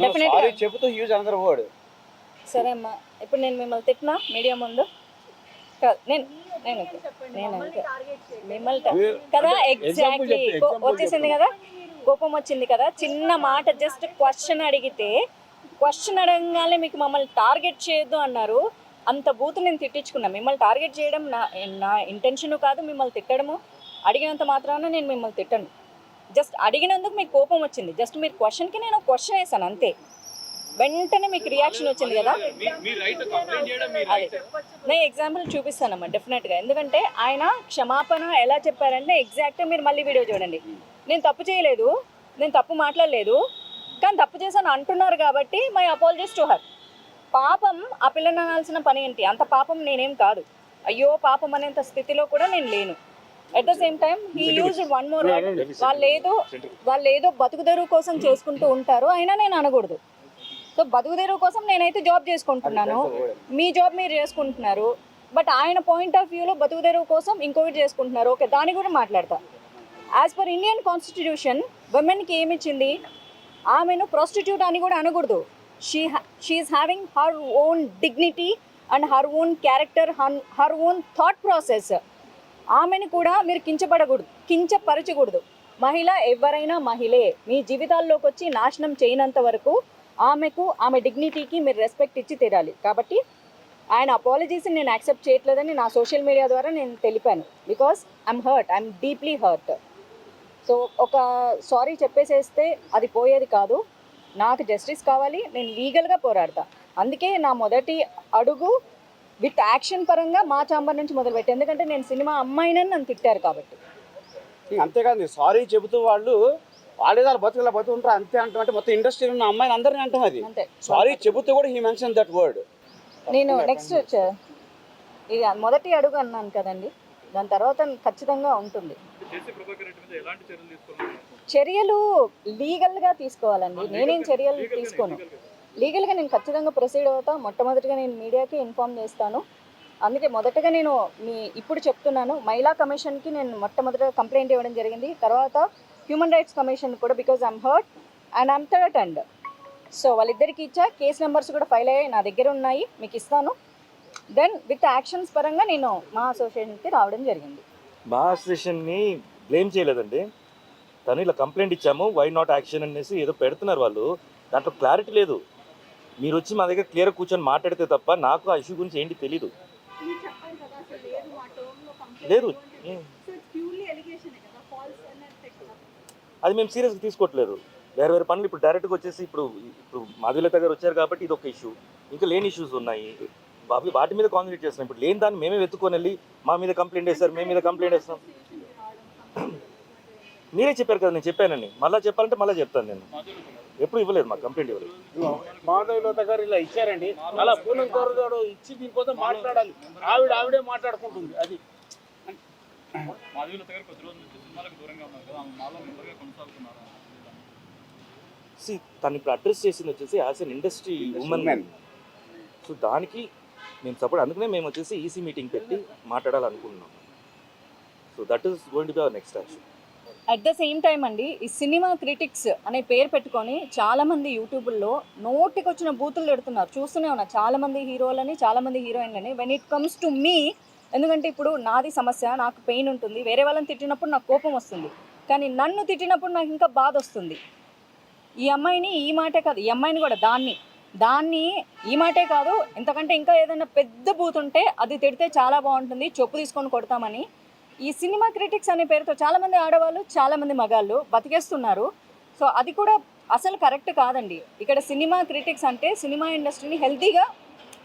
డెఫినెట్గా చెబుతూ use another word. సరే అమ్మా, ఇప్పుడు నేను మిమ్మల్ని తిట్టినా మీడియా ముందు కాదు, నేను నేను నేను మిమ్మల్ని కదా ఎగ్జాక్ట్లీ వచ్చేసింది కదా, కోపం వచ్చింది కదా, చిన్న మాట జస్ట్ క్వశ్చన్ అడిగితే క్వశ్చన్ అడగగానే మీకు మమ్మల్ని టార్గెట్ చేయొద్దు అన్నారు. అంత బూత్ నేను తిట్టించుకున్నా. మిమ్మల్ని టార్గెట్ చేయడం నా ఇంటెన్షన్ కాదు, మిమ్మల్ని తిట్టడము. అడిగినంత మాత్రాన నేను మిమ్మల్ని తిట్టను. జస్ట్ అడిగినందుకు మీకు కోపం వచ్చింది. జస్ట్ మీరు క్వశ్చన్కి నేను క్వశ్చన్ వేసాను అంతే. వెంటనే మీకు రియాక్షన్ వచ్చింది కదా. నేను ఎగ్జాంపుల్ చూపిస్తానమ్మా డెఫినెట్గా. ఎందుకంటే ఆయన క్షమాపణ ఎలా చెప్పారంటే ఎగ్జాక్ట్గా మీరు మళ్ళీ వీడియో చూడండి. నేను తప్పు చేయలేదు, నేను తప్పు మాట్లాడలేదు, కానీ తప్పు చేశాను అంటున్నారు కాబట్టి మై అపాలజీస్ టు హర్. పాపం ఆ పిల్లని అనాల్సిన పని ఏంటి? అంత పాపం నేనేం కాదు. అయ్యో పాపం అనేంత స్థితిలో కూడా నేను లేను. At the same time he use one more word. వాళ్ళు ఏదో బతుకుదెరువు కోసం చేసుకుంటూ ఉంటారు, అయినా నేను అనకూడదు. సో బతుకుదెరువు కోసం నేనైతే జాబ్ చేసుకుంటున్నాను, మీ జాబ్ మీరు చేసుకుంటున్నారు. బట్ ఆయన పాయింట్ ఆఫ్ వ్యూలో బతుకుదెరువు కోసం ఇంకొకటి చేసుకుంటున్నారు. ఓకే, దాని కూడా మాట్లాడతా. యాజ్ పర్ ఇండియన్ కాన్స్టిట్యూషన్ విమెన్కి ఏమిచ్చింది? ఆమెను ప్రాస్టిట్యూట్ అని కూడా అనకూడదు. She is having her own dignity and her own character, her own thought process. ఆమెను కూడా మీరు కించపరచకూడదు. మహిళ ఎవరైనా మహిళే. మీ జీవితాల్లోకి వచ్చి నాశనం చేయనంత వరకు ఆమె డిగ్నిటీకి మీరు రెస్పెక్ట్ ఇచ్చి తీరాలి. కాబట్టి ఆయన అపాలజీస్ని నేను యాక్సెప్ట్ చేయట్లేదని నా సోషల్ మీడియా ద్వారా నేను తెలిపాను. Because I'm deeply hurt. So ఒక సారీ చెప్పేసేస్తే అది పోయేది కాదు. నాకు జస్టిస్ కావాలి, నేను లీగల్గా పోరాడతా. అందుకే నా మొదటి అడుగు విత్ యాక్షన్ పరంగా మా ఛాంబర్ నుంచి మొదలుపెట్టి. ఎందుకంటే నేను సినిమా అమ్మాయినని నన్ను తిట్టారు కాబట్టి. అంతేకాదు, సారీ చెబుతూ వాళ్ళేదో బతుకుంటారు అంతే అంటామంటే మొత్తం ఇండస్ట్రీలో ఉన్న అమ్మాయిని అందరినీ అంటాం. అది అంతే. సారీ చెబుతూ కూడా హీ మెన్షన్ దట్ వర్డ్. నేను నెక్స్ట్ ఇది మొదటి అడుగు అన్నాను కదండి, దాని తర్వాత ఖచ్చితంగా ఉంటుంది. చర్యలు లీగల్గా తీసుకోవాలండి. నేనేం చర్యలు తీసుకోను. లీగల్గా నేను ఖచ్చితంగా ప్రొసీడ్ అవుతా. మొట్టమొదటిగా నేను మీడియాకి ఇన్ఫామ్ చేస్తాను. అందుకే మొదటగా నేను ఇప్పుడు చెప్తున్నాను, మహిళా కమిషన్కి నేను మొట్టమొదటిగా కంప్లైంట్ ఇవ్వడం జరిగింది. తర్వాత హ్యూమన్ రైట్స్ కమిషన్ కూడా, because I'm hurt and I'm threatened. So వాళ్ళిద్దరికి ఇచ్చా. కేస్ నెంబర్స్ కూడా ఫైల్ అయ్యాయి, నా దగ్గర ఉన్నాయి, మీకు ఇస్తాను. దెన్ విత్ యాక్షన్స్ పరంగా నేను మా అసోసియేషన్కి రావడం జరిగింది. మా అసోసియేషన్ని బ్లేమ్ చేయలేదండి. తను ఇలా కంప్లైంట్ ఇచ్చాము, వై నాట్ యాక్షన్ అనేసి ఏదో పెడుతున్నారు వాళ్ళు. దాంట్లో క్లారిటీ లేదు. మీరు వచ్చి మా దగ్గర క్లియర్గా కూర్చొని మాట్లాడితే తప్ప నాకు ఆ ఇష్యూ గురించి ఏంటి తెలీదు. లేదు, అది మేము సీరియస్గా తీసుకోవట్లేదు. వేరే పనులు ఇప్పుడు డైరెక్ట్గా వచ్చేసి ఇప్పుడు మాధులత గారు వచ్చారు కాబట్టి ఇది ఒక ఇష్యూ. ఇంకా లేని ఇష్యూస్ ఉన్నాయి, వాటి మీద కాన్సన్ట్రేట్ చేస్తున్నాం. ఇప్పుడు లేని దాన్ని మేమే వెతుక్కొని వెళ్ళి మా మీద కంప్లైంట్ వేస్తారు, మేము మీద కంప్లైంట్ వేస్తాం. మీరే చెప్పారు కదా, నేను చెప్పానని. మళ్ళీ చెప్పాలంటే మళ్ళీ చెప్తాను. నేను ఎప్పుడు ఇవ్వలేదు, మాకు కంప్లైంట్ ఇవ్వలేదు. మాధవలత గారు ఇలా ఇచ్చారండి, అలా పూనం త్వరగా ఇచ్చి దీనికోసం మాట్లాడాలి. ఆవిడే మాట్లాడుకుంటుంది. అది తను ఇప్పుడు అడ్రస్ చేసింది వచ్చేసి as an industry women. So దానికి మేము సపోర్ట్. అందుకనే మేము వచ్చేసి ఈసీ మీటింగ్ పెట్టి మాట్లాడాలనుకుంటున్నాం. So that is going to be our next action. At the same time అండి, ఈ సినిమా క్రిటిక్స్ అనే పేరు పెట్టుకొని చాలామంది యూట్యూబ్లో నోటికి వచ్చిన బూతులు పెడుతున్నారు. చూస్తూనే ఉన్నా చాలామంది హీరోలని, చాలామంది హీరోయిన్లని. When it comes to me, ఎందుకంటే ఇప్పుడు నాది సమస్య, నాకు పెయిన్ ఉంటుంది. వేరే వాళ్ళని తిట్టినప్పుడు నాకు కోపం వస్తుంది, కానీ నన్ను తిట్టినప్పుడు నాకు ఇంకా బాధ వస్తుంది. ఈ అమ్మాయిని ఈ మాటే కాదు, ఈ అమ్మాయిని కూడా దాన్ని ఈ మాటే కాదు, ఇంతకంటే ఇంకా ఏదైనా పెద్ద బూత్ ఉంటే అది తిడితే చాలా బాగుంటుంది, చెప్పు తీసుకొని కొడతామని ఈ సినిమా క్రిటిక్స్ అనే పేరుతో చాలామంది ఆడవాళ్ళు, చాలామంది మగాళ్ళు బతికేస్తున్నారు. సో అది కూడా అసలు కరెక్ట్ కాదండి. ఇక్కడ సినిమా క్రిటిక్స్ అంటే సినిమా ఇండస్ట్రీని హెల్తీగా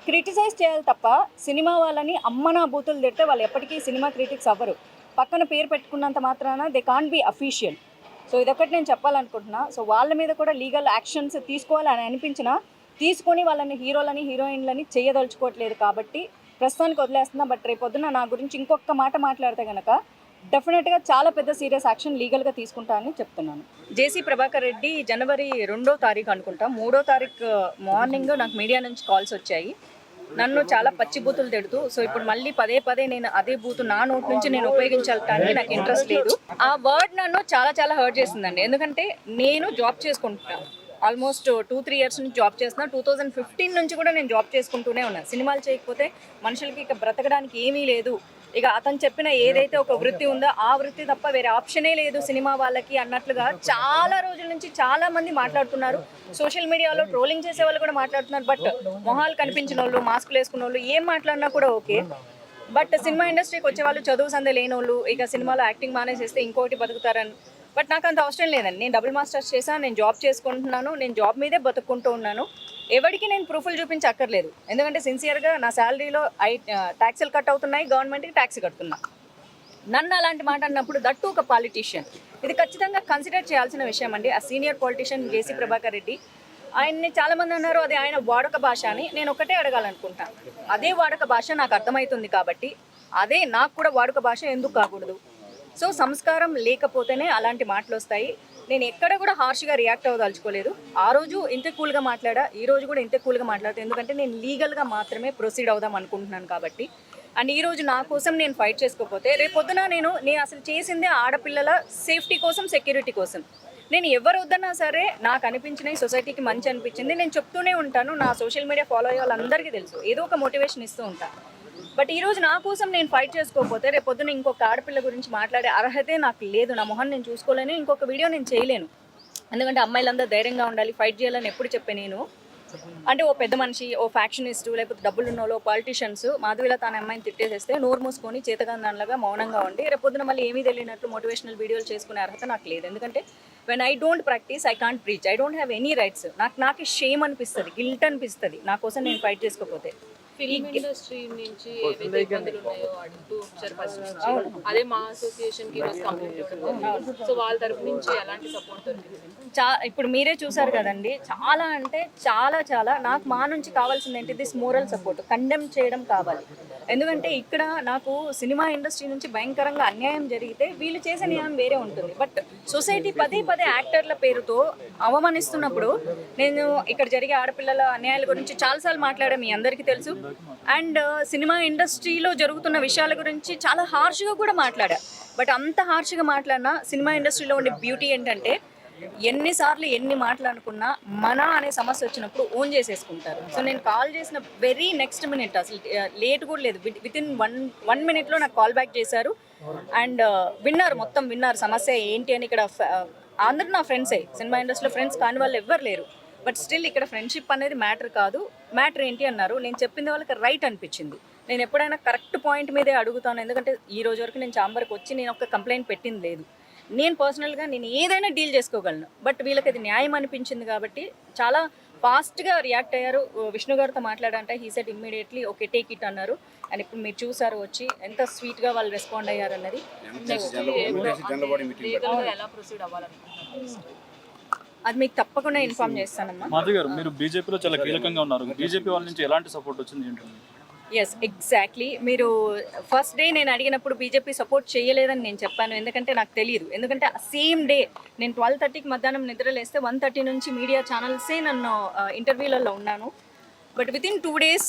క్రిటిసైజ్ చేయాలి తప్ప సినిమా వాళ్ళని అమ్మనా బూతులు తిడితే వాళ్ళు ఎప్పటికీ సినిమా క్రిటిక్స్ అవ్వరు. పక్కన పేరు పెట్టుకున్నంత మాత్రాన they can't be official. So ఇదొకటి నేను చెప్పాలనుకుంటున్నా. సో వాళ్ళ మీద కూడా లీగల్ యాక్షన్స్ తీసుకోవాలని అనిపించినా తీసుకొని వాళ్ళని హీరోలని, హీరోయిన్లని చేయదలుచుకోవట్లేదు కాబట్టి ప్రస్తుతానికి వదిలేస్తున్నా. బట్ రేపొద్దున నా గురించి ఇంకొక మాట మాట్లాడితే కనుక డెఫినెట్గా చాలా పెద్ద సీరియస్ యాక్షన్ లీగల్గా తీసుకుంటానని చెప్తున్నాను. జేసీ ప్రభాకర్ రెడ్డి జనవరి 2వ తారీఖు అనుకుంటా, 3వ తారీఖు మార్నింగ్ నాకు మీడియా నుంచి కాల్స్ వచ్చాయి. నన్ను చాలా పచ్చి బూతులు తిడుతూ. సో ఇప్పుడు మళ్ళీ పదే నేను అదే బూతు నా నోట్ నుంచి నేను ఉపయోగించాలని నాకు ఇంట్రెస్ట్ లేదు. ఆ వర్డ్ నన్ను చాలా హర్ట్ చేసిందండి. ఎందుకంటే నేను జాబ్ చేసుకుంటున్నాను, ఆల్మోస్ట్ 2-3 ఇయర్స్ నుంచి జాబ్ చేస్తున్నా. 2015 నుంచి కూడా నేను జాబ్ చేసుకుంటూనే ఉన్నాను. సినిమాలు చేయకపోతే మనుషులకి ఇక బ్రతకడానికి ఏమీ లేదు, ఇక అతను చెప్పిన ఏదైతే ఒక వృత్తి ఉందో ఆ వృత్తి తప్ప వేరే ఆప్షనే లేదు సినిమా వాళ్ళకి అన్నట్లుగా చాలా రోజుల నుంచి చాలా మంది మాట్లాడుతున్నారు. సోషల్ మీడియాలో ట్రోలింగ్ చేసే వాళ్ళు కూడా మాట్లాడుతున్నారు. బట్ మొహాలు కనిపించిన వాళ్ళు, మాస్కులు వేసుకున్న వాళ్ళు ఏం మాట్లాడినా కూడా ఓకే. బట్ సినిమా ఇండస్ట్రీకి వచ్చే వాళ్ళు చదువు సందే లేని వాళ్ళు ఇక సినిమాలో యాక్టింగ్ మానేసేస్తే ఇంకోటి బతుకుతారని. బట్ నాకు అంత అవసరం లేదండి. నేను డబుల్ మాస్టర్స్ చేశాను, నేను జాబ్ చేసుకుంటున్నాను, నేను జాబ్ మీదే బతుక్కుంటూ ఉన్నాను. ఎవరికి నేను ప్రూఫ్లు చూపించక్కర్లేదు, ఎందుకంటే సిన్సియర్గా నా శాలరీలో ట్యాక్సులు కట్ అవుతున్నాయి, గవర్నమెంట్కి ట్యాక్స్ కడుతున్నా. నన్ను అలాంటి మాట అన్నప్పుడు దట్టు ఒక పాలిటీషియన్, ఇది ఖచ్చితంగా కన్సిడర్ చేయాల్సిన విషయం అండి. ఆ సీనియర్ పొలిటీషియన్ జేసీ ప్రభాకర్ రెడ్డి, ఆయన్ని చాలామంది అన్నారు అది ఆయన వాడుక భాష అని. నేను ఒకటే అడగాలనుకుంటాను, అదే వాడుక భాష నాకు అర్థమవుతుంది కాబట్టి అదే నాకు కూడా వాడుక భాష ఎందుకు కాకూడదు? సో సంస్కారం లేకపోతేనే అలాంటి మాటలు వస్తాయి. నేను ఎక్కడ కూడా హార్ష్గా రియాక్ట్ అవ్వదలుచుకోలేదు. ఆ రోజు ఇంత కూల్గా మాట్లాడా, ఈ రోజు కూడా ఇంత కూల్గా మాట్లాడతాను, ఎందుకంటే నేను లీగల్గా మాత్రమే ప్రొసీడ్ అవుదాం అనుకుంటున్నాను కాబట్టి. అండ్ ఈరోజు నా కోసం నేను ఫైట్ చేసుకోకపోతే రేపొద్దున నేను అసలు చేసిందే ఆడపిల్లల సేఫ్టీ కోసం, సెక్యూరిటీ కోసం. నేను ఎవరు వద్దన్నా సరే నాకు అనిపించినవి, సొసైటీకి మంచి అనిపించింది నేను చెప్తూనే ఉంటాను. నా సోషల్ మీడియా ఫాలో అయ్యే వాళ్ళందరికీ తెలుసు, ఏదో ఒక మోటివేషన్ ఇస్తూ ఉంటాను. బట్ ఈరోజు నా కోసం నేను ఫైట్ చేసుకోకపోతే రేపొద్దున ఇంకొక ఆడపిల్ల గురించి మాట్లాడే అర్హతే నాకు లేదు. నా మొహం నేను చూసుకోలేను, ఇంకొక వీడియో నేను చేయలేను. ఎందుకంటే అమ్మాయిలందరూ ధైర్యంగా ఉండాలి, ఫైట్ చేయాలని ఎప్పుడు చెప్పే నేను. అంటే ఓ పెద్ద మనిషి, ఓ ఫ్యాక్షనిస్టు, లేకపోతే డబ్బులు ఉన్నోళ్ళు, పాలిటీషియన్స్ మాధవిల తన అమ్మాయిని తిట్టేసేస్తే నోరు మూసుకొని చేతగాందానిలాగా మౌనంగా ఉండి రేపొద్దున మళ్ళీ ఏమీ తెలియనట్లు మోటివేషనల్ వీడియోలు చేసుకునే అర్హత నాకు లేదు. ఎందుకంటే when I don't practice I can't preach, I don't have any rights. నాకు షేమ్ అనిపిస్తుంది, గిల్ట్ అనిపిస్తుంది నా కోసం నేను ఫైట్ చేసుకోకపోతే. ఫిల్మ్ ఇండస్ట్రీ నుంచి ఏవైతే ఇబ్బందులు ఉన్నాయో అడుగుతూ వచ్చారు ఫస్ట్ నుంచి. అదే మా అసోసియేషన్ కి ఈరోజు కంప్లైంట్ ఇవ్వడం జరిగింది. సో వాళ్ళ తరపు నుంచి ఎలాంటి సపోర్ట్ దొరికింది? ఇప్పుడు మీరే చూసారు కదండి, చాలా అంటే చాలా నాకు మా నుంచి కావాల్సింది ఏంటి, దిస్ మోరల్ సపోర్ట్, కండెమ్ చేయడం కావాలి. ఎందుకంటే ఇక్కడ నాకు సినిమా ఇండస్ట్రీ నుంచి భయంకరంగా అన్యాయం జరిగితే వీళ్ళు చేసే న్యాయం వేరే ఉంటుంది. బట్ సొసైటీ పదే యాక్టర్ల పేరుతో అవమానిస్తున్నప్పుడు నేను ఇక్కడ జరిగే ఆడపిల్లల అన్యాయాల గురించి చాలాసార్లు మాట్లాడా, మీ అందరికీ తెలుసు. అండ్ సినిమా ఇండస్ట్రీలో జరుగుతున్న విషయాల గురించి చాలా హార్ష్గా కూడా మాట్లాడా. బట్ అంత హార్ష్గా మాట్లాడినా సినిమా ఇండస్ట్రీలో ఉండే బ్యూటీ ఏంటంటే ఎన్నిసార్లు ఎన్ని మాట్లాడుకున్నా మన అనే సమస్య వచ్చినప్పుడు ఓన్ చేసేసుకుంటారు. సో నేను కాల్ చేసిన వెరీ నెక్స్ట్ మినిట్, అసలు లేట్ కూడా లేదు, వితిన్ వన్ మినిట్లో నాకు కాల్ బ్యాక్ చేశారు. అండ్ మొత్తం విన్నారు సమస్య ఏంటి అని. ఇక్కడ అందరూ నా ఫ్రెండ్సే, సినిమా ఇండస్ట్రీలో ఫ్రెండ్స్ కాని వాళ్ళు ఎవ్వరు లేరు. బట్ స్టిల్ ఇక్కడ ఫ్రెండ్షిప్ అనేది మ్యాటర్ కాదు, మ్యాటర్ ఏంటి అన్నారు. నేను చెప్పింది వాళ్ళకి రైట్ అనిపించింది. నేను ఎప్పుడైనా కరెక్ట్ పాయింట్ మీదే అడుగుతాను, ఎందుకంటే ఈ రోజు వరకు నేను ఛాంబర్కి వచ్చి నేను ఒక కంప్లైంట్ పెట్టింది లేదు. నేను పర్సనల్గా నేను ఏదైనా డీల్ చేసుకోగలను. బట్ వీళ్ళకి అది న్యాయం అనిపించింది కాబట్టి చాలా ఫాస్ట్గా రియాక్ట్ అయ్యారు. విష్ణు గారితో మాట్లాడంటే he said immediately okay take it అన్నారు. అండ్ ఇప్పుడు మీరు చూసారు వచ్చి ఎంత స్వీట్గా వాళ్ళు రెస్పాండ్ అయ్యారు అన్నది. ఎలా ప్రొసీడ్ అవ్వాలనుకుంటున్నారు? అది మీకు తప్పకుండా ఇన్ఫార్మ్ చేస్తానమ్మా. మాధవి గారు, మీరు బీజేపీలో చాలా కీలకంగా ఉన్నారు, బీజేపీ వాళ్ళ నుంచి ఎలాంటి సపోర్ట్ వచ్చింది ఏంటంటే? ఎస్ ఎగ్జాక్ట్లీ, మీరు ఫస్ట్ డే నేను అడిగినప్పుడు బీజేపీ సపోర్ట్ చేయలేదని నేను చెప్పాను, ఎందుకంటే నాకు తెలియదు. ఎందుకంటే సేమ్ డే నేను 12:30కి మధ్యాహ్నం నిద్రలేస్తే 1:30 నుంచి మీడియా ఛానల్సే నన్ను ఇంటర్వ్యూలలో ఉన్నాను. బట్ వితిన్ 2 days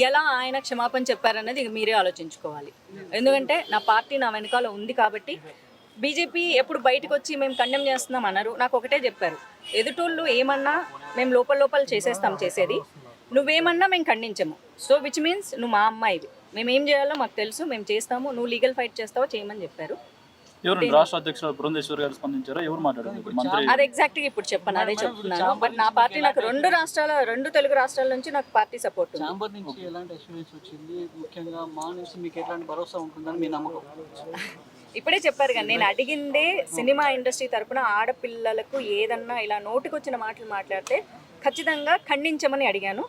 ఎలా ఆయన క్షమాపణ చెప్పారన్నది మీరే ఆలోచించుకోవాలి. ఎందుకంటే నా పార్టీ నా వెనకాల ఉంది కాబట్టి. బీజేపీ ఎప్పుడు బయటకు వచ్చి మేము కండెమ్ చేస్తున్నాం అన్నారు. నాకు ఒకటే చెప్పారు, ఎదుటోళ్ళు ఏమన్నా మేము లోపల చేసేస్తాం, చేసేది నువ్వేమన్నా మేము ఖండించము. సో విచ్ మీన్స్ నువ్వు మా అమ్మాయివి, మేము ఏం చేయాలో మాకు తెలుసు, మేము చేస్తాము, నువ్వు లీగల్ ఫైట్ చేస్తావో చేయమని చెప్పారు. ఎవరు రాష్ట్ర అధ్యక్షుడు పురంధేశ్వరి గారు స్పందించారా? ఎవరు మాట్లాడారు? అది ఎగ్జాక్ట్గా ఇప్పుడు చెప్పను, అదే చెప్తున్నాను. బట్ నా పార్టీ నాకు 2 తెలుగు రాష్ట్రాల నుంచి నాకు పార్టీ సపోర్ట్ ఉంది. ఛాంబర్ నుంచి ఎలాంటి అష్యూరెన్స్ వచ్చింది, ముఖ్యంగా మా నుంచి మీకు ఎలాంటి భరోసా ఉంటుందని మీ నమ్మకం? ఇప్పుడే చెప్పారు కానీ నేను అడిగిందే సినిమా ఇండస్ట్రీ తరపున ఆడపిల్లలకు ఏదన్నా ఇలా నోటికొచ్చిన మాటలు మాట్లాడితే ఖచ్చితంగా ఖండించమని అడిగాను.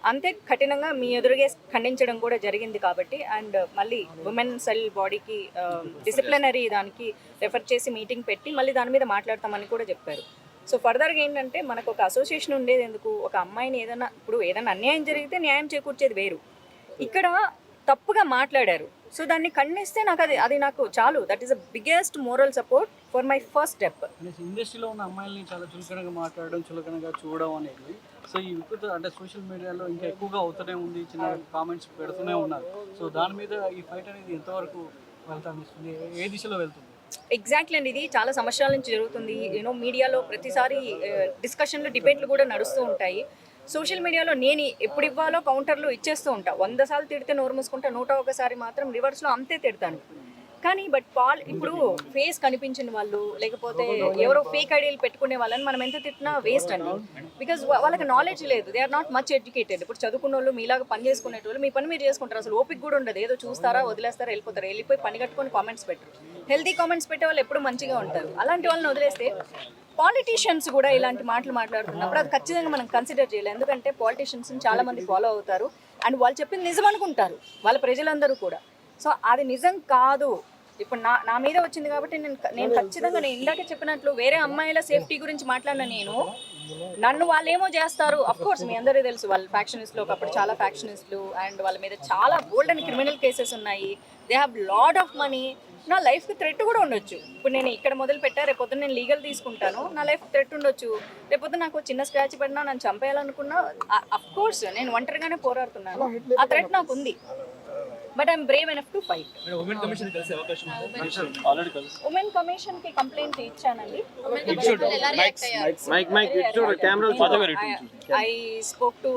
అంతే కఠినంగా మీ ఎదురుగే ఖండించడం కూడా జరిగింది కాబట్టి. అండ్ మళ్ళీ ఉమెన్ సెల్ బాడీకి డిసిప్లినరీ దానికి రెఫర్ చేసి మీటింగ్ పెట్టి మళ్ళీ దాని మీద మాట్లాడతామని కూడా చెప్పారు. సో ఫర్దర్గా ఏంటంటే మనకు ఒక అసోసియేషన్ ఉండేది ఎందుకు, ఒక అమ్మాయిని ఏదైనా అన్యాయం జరిగితే న్యాయం చేకూర్చేది వేరు. ఇక్కడ తప్పుగా మాట్లాడారు, సో దాన్ని ఖండిస్తే నాకు అది నాకు చాలు. That is the biggest moral support for my first step. ఇండస్ట్రీలో ఉన్న అమ్మాయిల్ని చాలా చులకనగా మాట్లాడడం, చులకనగా చూడడం అనేది సో ఈ వికృత అంటే సోషల్ మీడియాలో ఇంకా ఎక్కువగా అవుతూనే ఉంది, చిన్న కామెంట్స్ పెడుతూనే ఉన్నారు. సో దాని మీద ఈ ఫైట్ అనేది ఎంతవరకు వెళ్తానిస్తుంది, ఏ దిశలో వెళ్తుంది? ఎగ్జాక్ట్లీ అండి, ఇది చాలా సంవత్సరాల నుంచి జరుగుతుంది. యూనో మీడియాలో ప్రతిసారి డిస్కషన్లు డిబేట్లు కూడా నడుస్తూ ఉంటాయి. సోషల్ మీడియాలో నేను ఎప్పుడు ఇవ్వాలో కౌంటర్లు ఇచ్చేస్తూ ఉంటా. 100 సార్లు తిడితే నోరు మూసుకుంటా, 101 మాత్రం రివర్స్లో అంతే తిడతాను. కానీ ఇప్పుడు ఫేస్ కనిపించిన వాళ్ళు లేకపోతే ఎవరో ఫేక్ ఐడియాలు పెట్టుకునే వాళ్ళని మనం ఎంత తిట్టినా వేస్ట్ అండి. బికాజ్ వాళ్ళకి నాలెడ్జ్ లేదు, they are not much educated. ఇప్పుడు చదువుకున్న వాళ్ళు మీలాగా పని చేసుకునేటోళ్ళు మీ పని మీరు చేసుకుంటారు, అసలు ఓపిక కూడా ఉండదు. ఏదో చూస్తారా, వదిలేస్తారా, వెళ్ళిపోతారు. వెళ్ళిపోయి పని కట్టుకొని కామెంట్స్ పెట్టరు. హెల్తీ కామెంట్స్ పెట్టే వాళ్ళు ఎప్పుడు మంచిగా ఉంటారు. అలాంటి వాళ్ళని వదిలేస్తే పాలిటీషియన్స్ కూడా ఇలాంటి మాటలు మాట్లాడుతున్నప్పుడు అది ఖచ్చితంగా మనం కన్సిడర్ చేయాలి. ఎందుకంటే పాలిటీషియన్స్ చాలా మంది ఫాలో అవుతారు అండ్ వాళ్ళు చెప్పింది నిజం అనుకుంటారు వాళ్ళ ప్రజలందరూ కూడా. సో అది నిజం కాదు. ఇప్పుడు నా మీద వచ్చింది కాబట్టి నేను ఖచ్చితంగా నేను ఇందాకే చెప్పినట్లు వేరే అమ్మాయిల సేఫ్టీ గురించి మాట్లాడిన నన్ను వాళ్ళు ఏమో చేస్తారు. అఫ్ కోర్స్ మీ అందరికీ తెలుసు వాళ్ళు ఫ్యాక్షనిస్టులు, ఒకప్పుడు చాలా ఫ్యాక్షనిస్టులు అండ్ వాళ్ళ మీద చాలా బోల్డ్ అండ్ క్రిమినల్ కేసెస్ ఉన్నాయి. They have lot of money. నా లైఫ్కి థ్రెట్ కూడా ఉండొచ్చు. ఇప్పుడు నేను ఇక్కడ మొదలు పెట్టా, రేపొద్దున నేను లీగల్ తీసుకుంటాను, నా లైఫ్ థ్రెట్ ఉండొచ్చు. రేపొద్దున నాకు చిన్న స్క్రాచ్ పడినా నన్ను చంపేయాలనుకున్నా అఫ్ కోర్స్ నేను ఒంటరిగానే పోరాడుతున్నాను. ఆ థ్రెట్ నాకు ఉంది. But I'm Brave enough to fight. Women commission కలిసే అవకాశం ఆల్రెడీ కలిసి ఉమెన్ కమిషన్ కి కంప్లైంట్ ఇచ్చానండి. I spoke to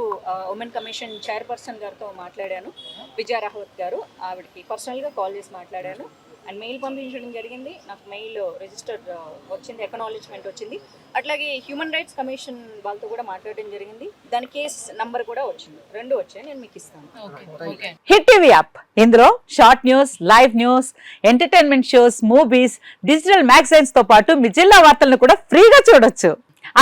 women commission chairperson గారితో మాట్లాడాను, విజయ రాహవత్ గారు. ఆవిడకి పర్సనల్గా కాల్ చేసి మాట్లాడాను అండ్ మెయిల్ పంపించడం జరిగింది. నాకు మెయిల్ రిజిస్టర్డ్ వచ్చింది, ఎకనాలెడ్జ్మెంట్ వచ్చింది. అట్లాగే హ్యూమన్ రైట్స్ కమిషన్ వాళ్ళతో కూడా మాట్లాడడం జరిగింది. దాని కేస్ నంబర్ కూడా వచ్చింది, 2 వచ్చాయి. నేను మీకు ఇస్తాను. హిట్ టీవీ యాప్, ఇందులో short news, live news, entertainment shows, movies, digital magazines తో పాటు మీ జిల్లా వార్తలను కూడా ఫ్రీగా చూడొచ్చు.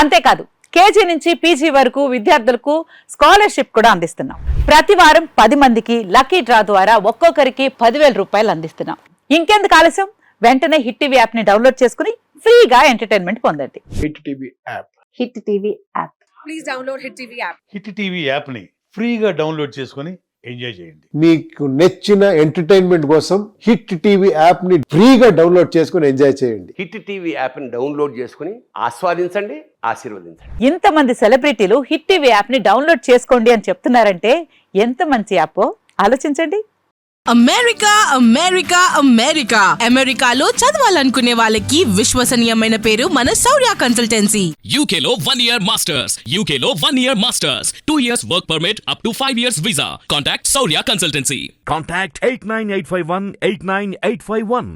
అంతేకాదు కేజీ నుంచి పీజీ వరకు విద్యార్థులకు స్కాలర్షిప్ కూడా అందిస్తున్నాం. ప్రతి వారం 10 మందికి లక్కీ డ్రా ద్వారా ఒక్కొక్కరికి 10,000 రూపాయలు అందిస్తున్నాం. ఇంకెందుకు ఆలస్యం, వెంటనే హిట్ టీవీ యాప్ ని డౌన్లోడ్ చేసుకుని ఫ్రీగా ఎంటర్టైన్మెంట్ పొందండి. Hit TV app. Hit TV app. Please download hit TV app. Hit TV యాప్ని ఫ్రీగా డౌన్లోడ్ చేసుకొని ఎంజాయ్ చేయండి. మీకు నచ్చిన ఎంటర్టైన్మెంట్ కోసం హిట్ టీవీ యాప్ ని ఫ్రీగా డౌన్లోడ్ చేసుకొని ఎంజాయ్ చేయండి. హిట్ టీవీ యాప్ని డౌన్లోడ్ చేసుకుని ఆస్వాదించండి, ఆశీర్వదించండి. ఇంతమంది సెలబ్రిటీలు హిట్ టీవీ యాప్ ని డౌన్లోడ్ చేసుకోండి అని చెప్తున్నారంటే ఎంత మంచి యాప్ ఆలోచించండి. అమెరికా అమెరికా అమెరికా అమెరికాలో చదవాలనుకునే వాళ్ళకి విశ్వసనీయమైన పేరు మన శౌర్య కన్సల్టెన్సీ. UK లో 1 year masters, UK లో 1 year masters, 2 years work permit up to 5 years visa. Contact Saurya Consultancy. Contact 89851 89851.